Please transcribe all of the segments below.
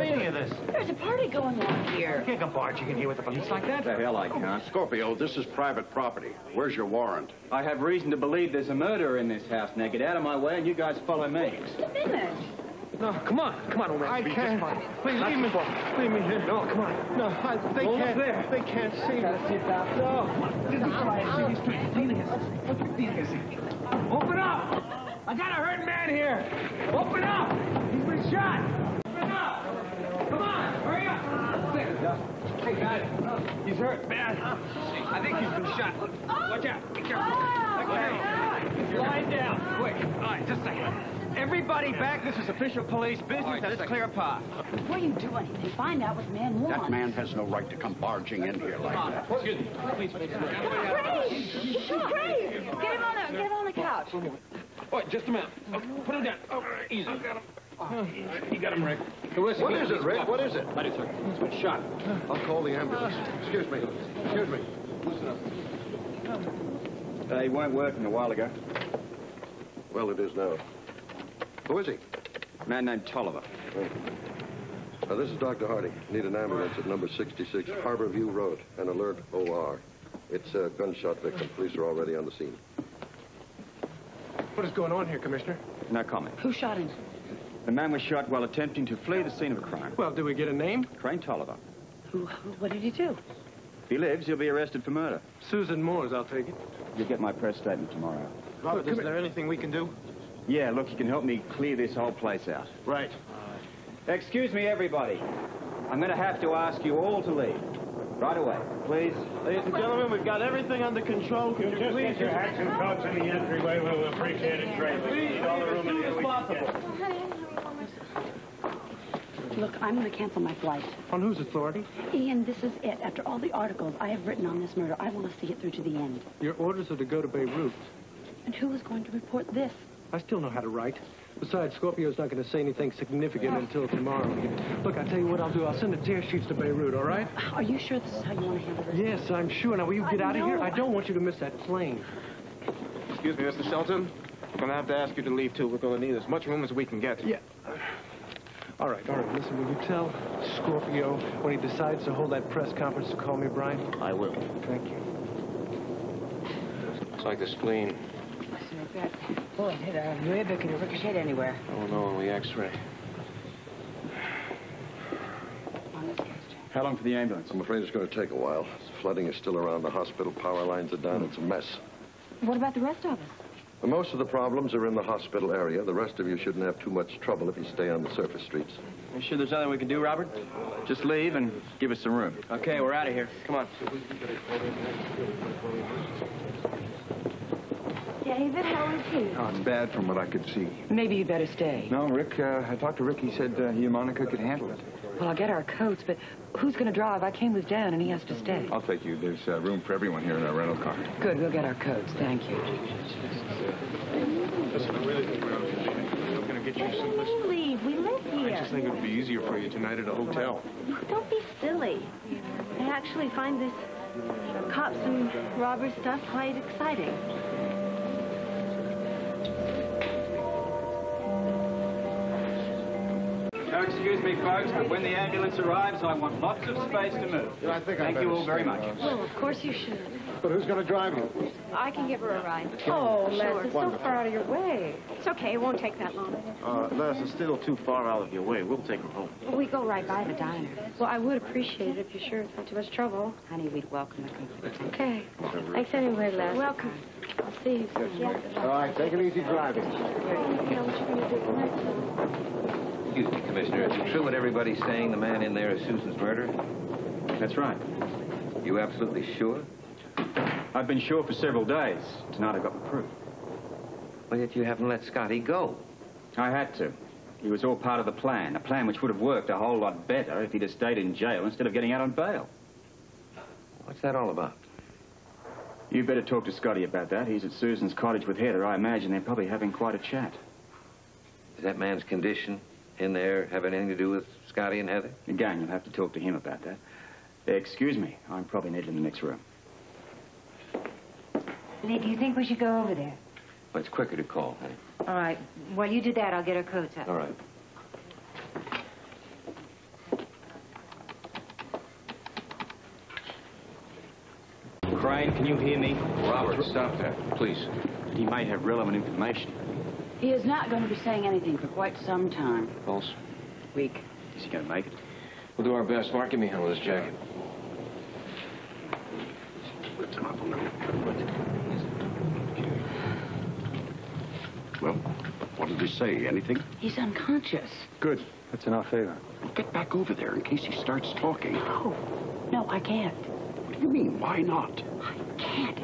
meaning of this? There's a party going on here. You can't come barging in here with the police like that. The hell I can't. Scorpio, this is private property. Where's your warrant? I have reason to believe there's a murderer in this house. Now get out of my way and you guys follow me. Just a minute. No, come on, old man. I can't. Please, leave me here. No, come on. No, they can't. There. They can't see me. No. Open up! I got a hurt man here. Open up! He's been shot. Open up! Come on, hurry up! Hey, guys, he's hurt bad. I think he's been shot. Watch out. Be careful. Okay. Lie down, quick. All right, just a second. Everybody back. This is official police business. Now, let's clear a path. Before you do anything, find out what the man wants. That man has no right to come barging in here like that. Excuse me. Please. Crane! Crane! Get him on the couch. Wait, just a minute. Put him down. Oh, easy. You got him, Rick. What is it, Rick? What is it? Ready, sir. He's been shot. I'll call the ambulance. Excuse me. Listen up. They weren't working a while ago. Well, it is now. Who is he? A man named Tolliver. This is Dr. Hardy. Need an ambulance at number 66 Harborview Road. An alert OR. It's a gunshot victim. Police are already on the scene. What is going on here, Commissioner? No comment. Who shot him? The man was shot while attempting to flee the scene of a crime. Well, do we get a name? Crane Tolliver. What did he do? If he lives, he'll be arrested for murder. Susan Moore's, I'll take it. You'll get my press statement tomorrow. Robert, is there anything we can do? Yeah, look, you can help me clear this whole place out. Right. Excuse me, everybody. I'm going to have to ask you all to leave. Right away, please. Ladies and gentlemen, we've got everything under control. Could you Just please get your hats and coats in the entryway. We'll appreciate it greatly. Please, All the room as in soon here as we can possible. get. Look, I'm going to cancel my flight. On whose authority? Ian, this is it. After all the articles I have written on this murder, I want to see it through to the end. Your orders are to go to Beirut. And who is going to report this? I still know how to write. Besides, Scorpio's not going to say anything significant until tomorrow. Look, I'll tell you what I'll do. I'll send the tear sheets to Beirut, all right? Are you sure this is how you want to handle this? Yes, I'm sure. Now, will you get out of here? I don't want you to miss that plane. Excuse me, Mr. Shelton. I'm going to have to ask you to leave, too. We're going to need as much room as we can get. Yeah. All right. Listen, will you tell Scorpio when he decides to hold that press conference to call me, Brian? I will. Thank you. Looks like the spleen. Boy, it rib, it could have ricocheted anywhere. Oh, no, when we x-ray. How long for the ambulance? I'm afraid it's going to take a while. Flooding is still around. The hospital power lines are down. It's a mess. What about the rest of us? Most of the problems are in the hospital area. The rest of you shouldn't have too much trouble if you stay on the surface streets. You sure there's nothing we can do, Robert? Just leave and give us some room. Okay, we're out of here. Come on. David, how is he? Oh, it's bad from what I could see. Maybe you better stay. No, Rick, I talked to Rick. He said he and Monica could handle it. Well, I'll get our coats, but who's going to drive? I came with Dan, and he has to stay. I'll take you. There's room for everyone here in our rental car. Good, we'll get our coats. Thank you. Listen, I really think we're going to get you some of this. Leave. We live here. I just think it would be easier for you tonight at a hotel. Don't be silly. I actually find this cops and robbers stuff quite exciting. Now, excuse me, folks, but when the ambulance arrives, I want lots of space to move. Yeah, I think Thank you all very much. Well, of course you should. But who's going to drive you? I can give her a ride. Oh, Les, Sure. it's so far out of your way. It's okay. It won't take that long. Les, it's still too far out of your way. We'll take her home. We go right by the diner. Well, I would appreciate it if you're sure it's not too much trouble. Honey, we'd welcome the company. Okay. Thanks anyway, Les. Welcome. I'll see you. Yeah. All right, take it easy driving. Excuse me, Commissioner. Is it true what everybody's saying the man in there is Susan's murderer? That's right. You absolutely sure? I've been sure for several days. Tonight I got the proof. Well, yet you haven't let Scotty go. I had to. He was all part of the plan, a plan which would have worked a whole lot better if he'd have stayed in jail instead of getting out on bail. What's that all about? You better talk to Scotty about that. He's at Susan's cottage with Heather. I imagine they're probably having quite a chat. Does that man's condition in there have anything to do with Scotty and Heather? Again, you'll have to talk to him about that. Excuse me. I'm probably needed in the next room. Lee, do you think we should go over there? Well, it's quicker to call, honey. All right. While you do that, I'll get our coats out. All right. can you hear me? Robert, stop that, please. He may have relevant information. He is not going to be saying anything for quite some time. Pulse? Weak. Is he going to make it? We'll do our best. Mark, give me a hand with this jacket. Listen up a little. Well, what did he say? Anything? He's unconscious. Good. That's in our favor. Get back over there in case he starts talking. No, I can't. What do you mean, why not? I can't.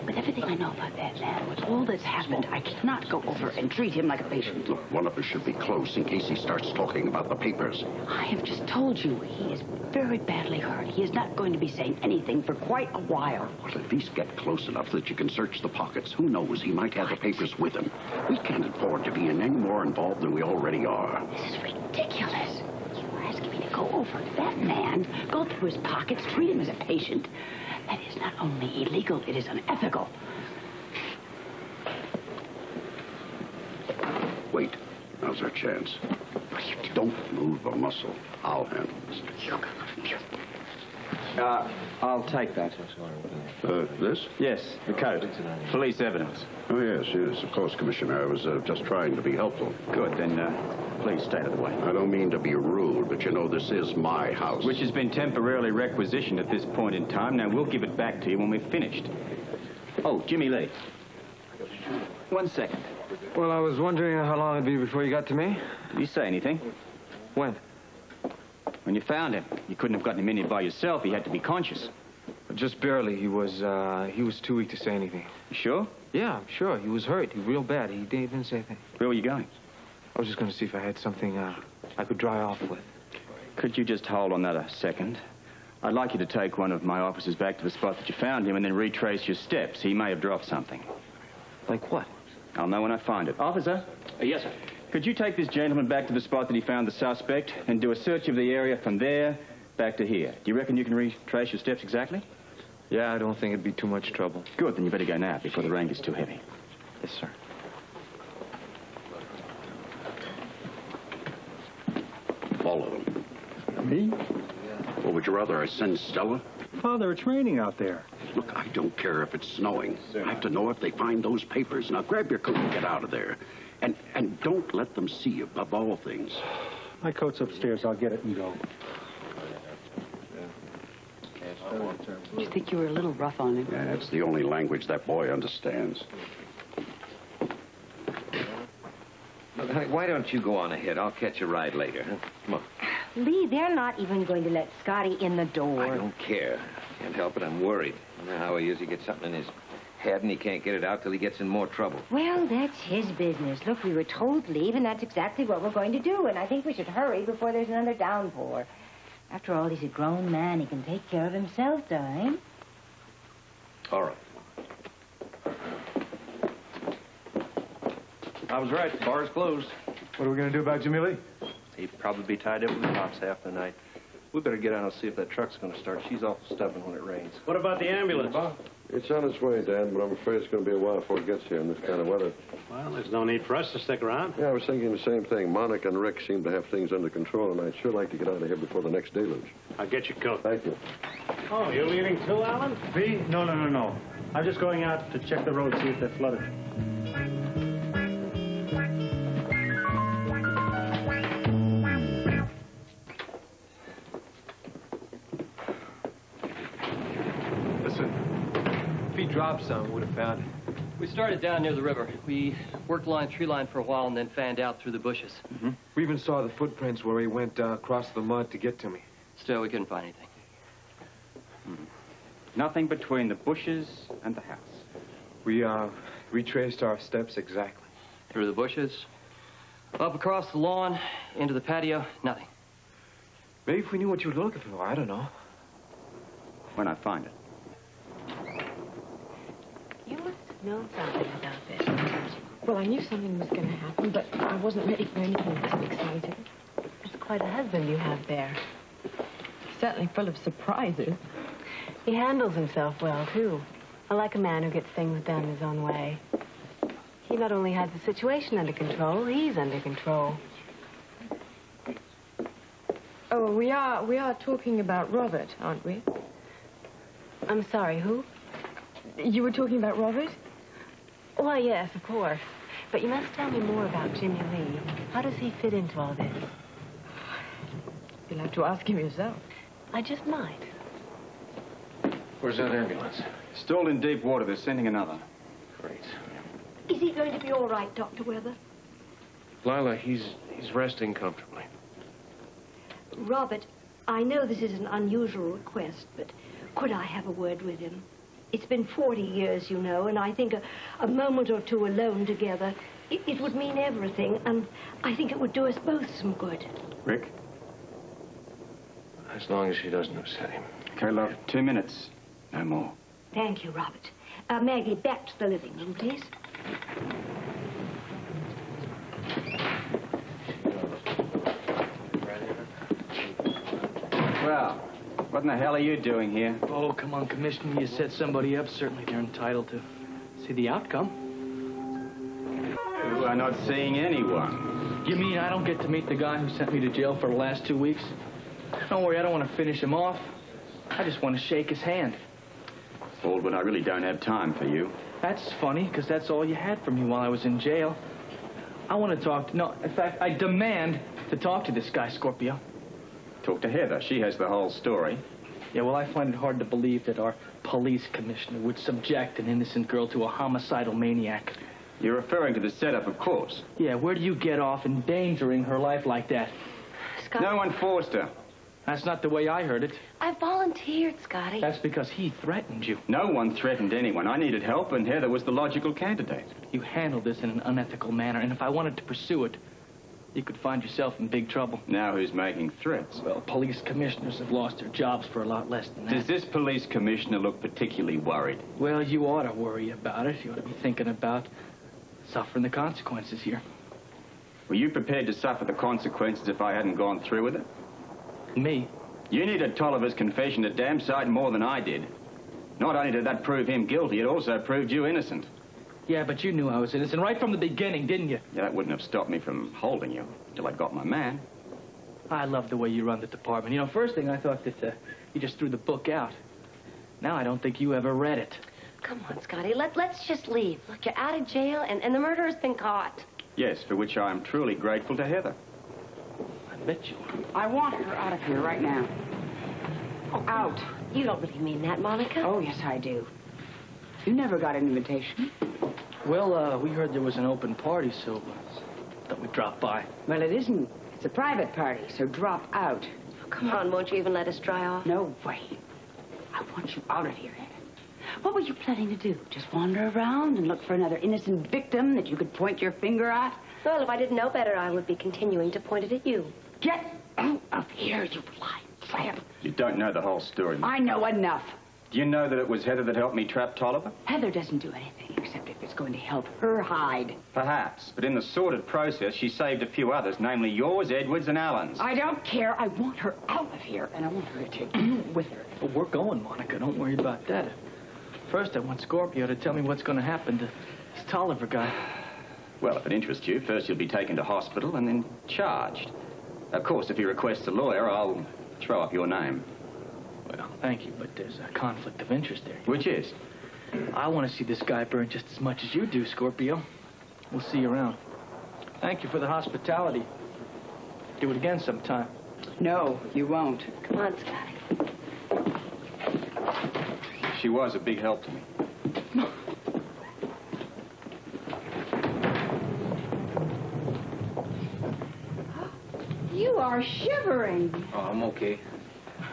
With everything I know about that man, with all that's happened, I cannot go over and treat him like a patient. Look, one of us should be close in case he starts talking about the papers. I have just told you, he is very badly hurt. He is not going to be saying anything for quite a while. Well, at least get close enough that you can search the pockets. Who knows? He might have the papers with him. We can't afford to be in any more involved than we already are. This is ridiculous. You're asking me to go over that man, go through his pockets, treat him as a patient. That is not only illegal, it is unethical. Wait. Now's our chance. Don't move a muscle. I'll handle this. I'll take that. This? Yes, the coat. Police evidence. Oh, yes, of course, Commissioner. I was just trying to be helpful. Good, then please stay out of the way. I don't mean to be rude, but you know this is my house. Which has been temporarily requisitioned at this point in time. Now, we'll give it back to you when we've finished. Oh, Jimmy Lee. 1 second. Well, I was wondering how long it'd be before you got to me. Did you say anything? When? When you found him. You couldn't have gotten him in here by yourself. He had to be conscious. Just barely. He was too weak to say anything. You sure? Yeah, I'm sure. He was hurt. He was real bad. He didn't say anything. Where were you going? I was just going to see if I had something I could dry off with. Could you just hold on that a second? I'd like you to take one of my officers back to the spot that you found him and then retrace your steps. He may have dropped something. Like what? I'll know when I find it. Officer? Yes, sir. Could you take this gentleman back to the spot that he found the suspect and do a search of the area from there back to here? Do you reckon you can retrace your steps exactly? Yeah, I don't think it'd be too much trouble. Good, then you better go now before the rain gets too heavy. Yes, sir. Follow them. Me? Or would you rather I send Stella? Father, it's raining out there. Look, I don't care if it's snowing. I have to know if they find those papers. Now, grab your coat and get out of there. And don't let them see you, above all things. My coat's upstairs. I'll get it and go. You think you were a little rough on him? Yeah, it's the only language that boy understands. Why don't you go on ahead? I'll catch a ride later. Huh? Come on. Lee, they're not even going to let Scotty in the door. I don't care. Can't help it. I'm worried. You know how he is. He gets something in his head and he can't get it out till he gets in more trouble. Well, that's his business. Look, we were told to leave, and that's exactly what we're going to do. And I think we should hurry before there's another downpour. After all, he's a grown man. He can take care of himself, darling. All right. I was right. The bar's closed. What are we going to do about Jimmy Lee? He'd probably be tied up with the cops half the night. We better get out and see if that truck's going to start. She's awful stubborn when it rains. What about the ambulance? It's on its way, Dan, but I'm afraid it's going to be a while before it gets here in this kind of weather. Well, there's no need for us to stick around. Yeah, I was thinking the same thing. Monica and Rick seem to have things under control, and I'd sure like to get out of here before the next deluge. I'll get your coat. Thank you. Oh, you're leaving too, Alan? Me? No. I'm just going out to check the road, see if they're flooded. Dropped some, would have found it. We started down near the river. We worked tree line for a while and then fanned out through the bushes. Mm-hmm. We even saw the footprints where he went across the mud to get to me. Still, we couldn't find anything. Nothing between the bushes and the house. We retraced our steps exactly. Through the bushes, up across the lawn, into the patio, nothing. Maybe if we knew what you were looking for, I don't know. When I find it. You must have known something about this. Well, I knew something was going to happen, but I wasn't ready for anything this exciting. It's quite a husband you have there. He's certainly full of surprises. He handles himself well, too. I like a man who gets things done his own way. He not only has the situation under control, he's under control. Oh, we are talking about Robert, aren't we? I'm sorry, who? You were talking about Robert? Why, yes, of course. But you must tell me more about Jimmy Lee. How does he fit into all this? You'll have to ask him yourself. I just might. Where's that ambulance? Stalled in deep water. They're sending another. Great. Is he going to be all right, Dr. Weather? Lila, he's resting comfortably. Robert, I know this is an unusual request, but could I have a word with him? It's been 40 years, you know, and I think a moment or two alone together, it would mean everything, and I think it would do us both some good. Rick? As long as she doesn't upset him. Okay, love. 2 minutes. No more. Thank you, Robert. Maggie, back to the living room, please. Well, what in the hell are you doing here? Oh, come on, Commissioner. You set somebody up. Certainly they're entitled to see the outcome. You are not seeing anyone. You mean I don't get to meet the guy who sent me to jail for the last 2 weeks? Don't worry, I don't want to finish him off. I just want to shake his hand. Baldwin, I really don't have time for you. That's funny, because that's all you had for me while I was in jail. I want to talk to... No, in fact, I demand to talk to this guy, Scorpio. Talk to Heather. She has the whole story. Yeah, well, I find it hard to believe that our police commissioner would subject an innocent girl to a homicidal maniac. You're referring to the setup, of course. Yeah, where do you get off endangering her life like that? Scott. No one forced her. That's not the way I heard it. I volunteered, Scotty. That's because he threatened you. No one threatened anyone. I needed help, and Heather was the logical candidate. You handled this in an unethical manner, and if I wanted to pursue it, you could find yourself in big trouble. Now who's making threats? Well, police commissioners have lost their jobs for a lot less than that. Does this police commissioner look particularly worried? Well, you ought to worry about it. You ought to be thinking about suffering the consequences here. Were you prepared to suffer the consequences if I hadn't gone through with it? Me? You needed Tolliver's confession a damn sight more than I did. Not only did that prove him guilty, it also proved you innocent. Yeah, but you knew I was innocent right from the beginning, didn't you? Yeah, that wouldn't have stopped me from holding you till I got my man. I love the way you run the department. You know, first thing I thought that you just threw the book out. Now I don't think you ever read it. Come on, Scotty. Let's just leave. Look, you're out of jail, and the murderer's been caught. Yes, for which I am truly grateful to Heather. I bet you are. I want her out of here right now. Oh, out. You don't really mean that, Monica. Oh, yes, I do. You never got an invitation. Well, we heard there was an open party, so thought we'd drop by. Well, it isn't. It's a private party, so drop out. Oh, come on, won't you even let us dry off? No way. I want you out of here. What were you planning to do? Just wander around and look for another innocent victim that you could point your finger at? Well, if I didn't know better, I would be continuing to point it at you. Get out of here, you lying tramp. You don't know the whole story. I know enough. Do you know that it was Heather that helped me trap Tolliver? Heather doesn't do anything except if it's going to help her hide. Perhaps, but in the sordid process, she saved a few others, namely yours, Edwards, and Allen's. I don't care. I want her out of here, and I want her to take you with her. Well, we're going, Monica. Don't worry about that. First, I want Scorpio to tell me what's going to happen to this Tolliver guy. Well, if it interests you, first you'll be taken to hospital and then charged. Of course, if he requests a lawyer, I'll throw up your name. Well, thank you, but there's a conflict of interest there. Which is? I want to see this guy burn just as much as you do, Scorpio. We'll see you around. Thank you for the hospitality. Do it again sometime. No, you won't. Come on, Scotty. She was a big help to me. You are shivering. Oh, I'm okay.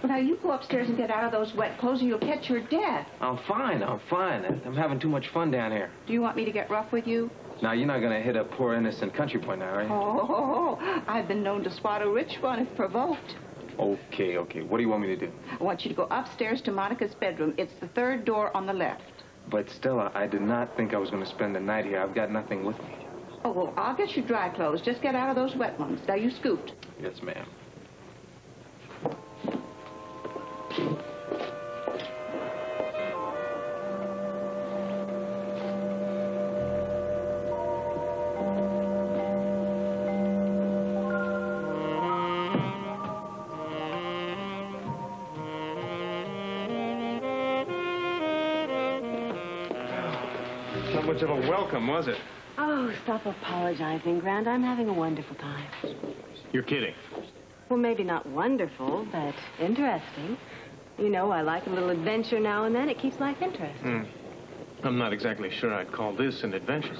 Well, now, you go upstairs and get out of those wet clothes or you'll catch your death. I'm fine. I'm having too much fun down here. Do you want me to get rough with you? Now, you're not going to hit a poor innocent country boy now, are you? Oh, I've been known to swat a rich one if provoked. Okay. What do you want me to do? I want you to go upstairs to Monica's bedroom. It's the third door on the left. But Stella, I did not think I was going to spend the night here. I've got nothing with me. Oh, well, I'll get you dry clothes. Just get out of those wet ones. Now, you scoot. Yes, ma'am. much of a welcome, was it? Oh, stop apologizing, Grant. I'm having a wonderful time. You're kidding. Well, maybe not wonderful, but interesting. You know, I like a little adventure now and then. It keeps life interesting. I'm not exactly sure I'd call this an adventure.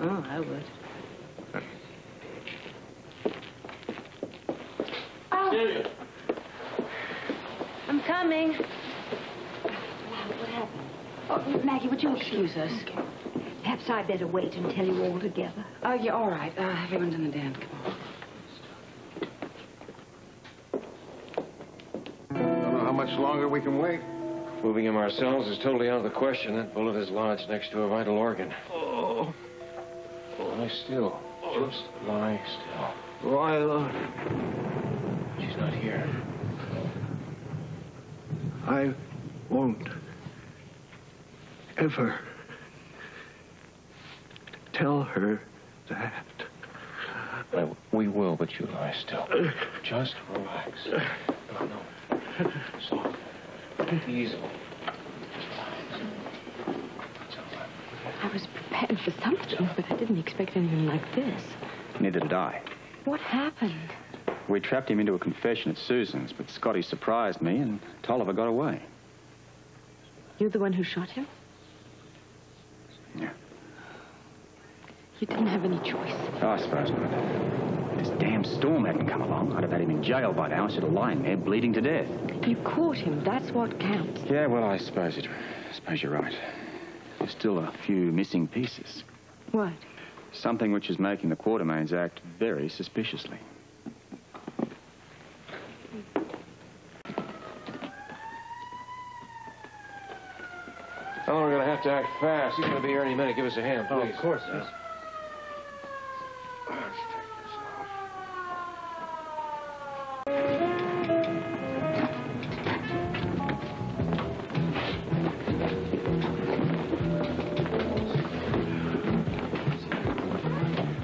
Oh, I would. Celia. I'm coming. What happened? Oh, Maggie, would you excuse us? Perhaps I'd better wait until you're all together. Oh, yeah, all right. Everyone's in the den. Come on. Don't know how much longer we can wait. Moving him ourselves is totally out of the question. That bullet is lodged next to a vital organ. Oh. Lie still. Just lie still. Lila. She's not here. I won't ever tell her that. Well, we will, but you lie still. Just relax. No. Soft. Easy. I was prepared for something, but I didn't expect anything like this. Neither did I. What happened? We trapped him into a confession at Susan's, but Scotty surprised me and Tolliver got away. You're the one who shot him? Yeah. You didn't have any choice. Oh, I suppose not. This damn storm hadn't come along. I'd have had him in jail by now instead of lying there bleeding to death. You caught him. That's what counts. Yeah, well, I suppose you're right. There's still a few missing pieces. What? Something which is making the Quartermaines act very suspiciously. Oh, we're going to have to act fast. He's going to be here any minute. Give us a hand, please. Oh, of course, yes.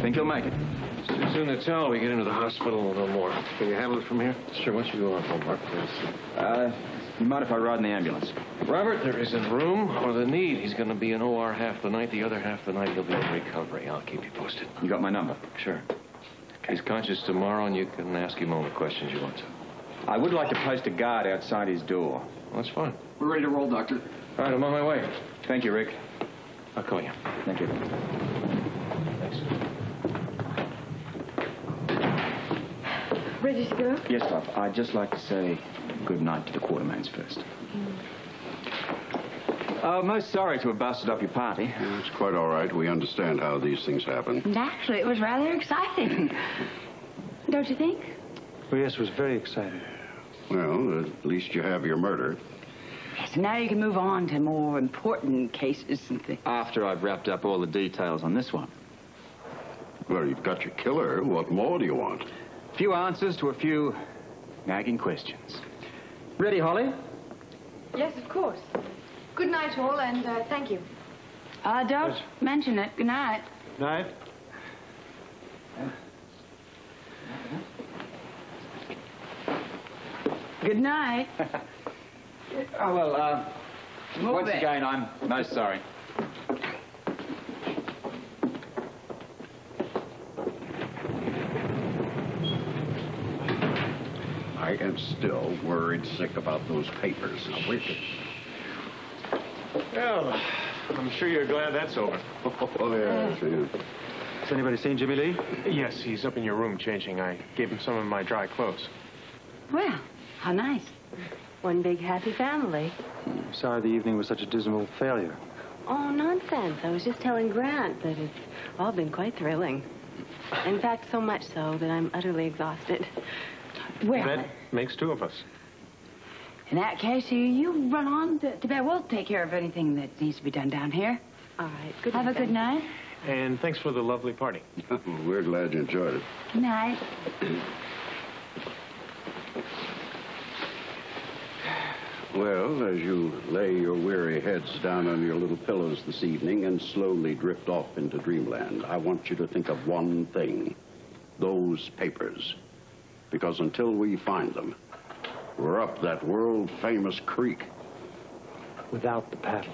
Think you'll make it? It's too soon to tell. We get into the hospital, we'll know more. Can you handle it from here? Sure. Why don't you go on home, Mark, please? You mind if I ride in the ambulance? Robert, there isn't room or the need. He's going to be in OR half the night. The other half the night, he'll be in recovery. I'll keep you posted. You got my number? Sure. He's conscious tomorrow, and you can ask him all the questions you want to. I would like to post a guard outside his door. Well, that's fine. We're ready to roll, Doctor. All right, I'm on my way. Thank you, Rick. I'll call you. Thank you. Thanks. Ready to go? Yes, Bob. I'd just like to say good night to the Quartermaines first. Most sorry to have busted up your party. Yeah, it's quite all right. We understand how these things happen. And actually, it was rather exciting. Don't you think? Oh, yes, it was very exciting. Well, at least you have your murder. Yes, now you can move on to more important cases and things. After I've wrapped up all the details on this one. Well, you've got your killer. What more do you want? A few answers to a few nagging questions. Ready, Holly? Yes, of course. Good night, all, and thank you. Don't mention it. Good night. Night. Good night. Oh, well, Move once it. again, I'm most sorry. I am still worried sick about those papers. Now, wait. Well, I'm sure you're glad that's over. Oh, yes, yes. Has anybody seen Jimmy Lee? Yes, he's up in your room changing. I gave him some of my dry clothes. Well, how nice. One big happy family. Sorry the evening was such a dismal failure. Oh, nonsense. I was just telling Grant that it's all been quite thrilling. In fact, so much so that I'm utterly exhausted. Well, That makes two of us. in that case, you run on to bed. We'll take care of anything that needs to be done down here. All right. Good Have a night. good night. And thanks for the lovely party. We're glad you enjoyed it. Good night. Well, as you lay your weary heads down on your little pillows this evening and slowly drift off into dreamland, I want you to think of one thing. Those papers. Because until we find them, we're up that world-famous creek. Without the paddle.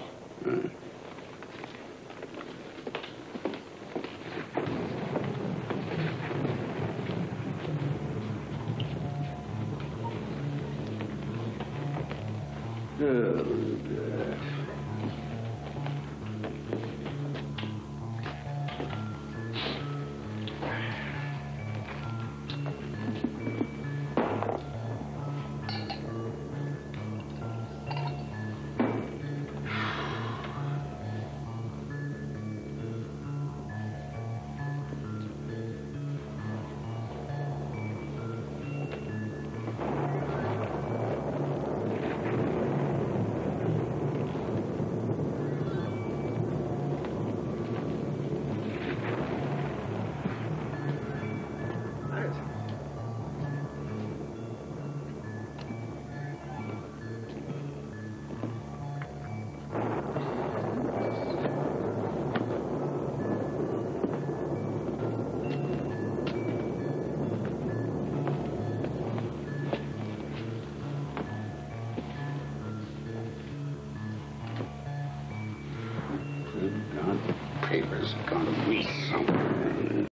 God, the paper's gone to waste somewhere.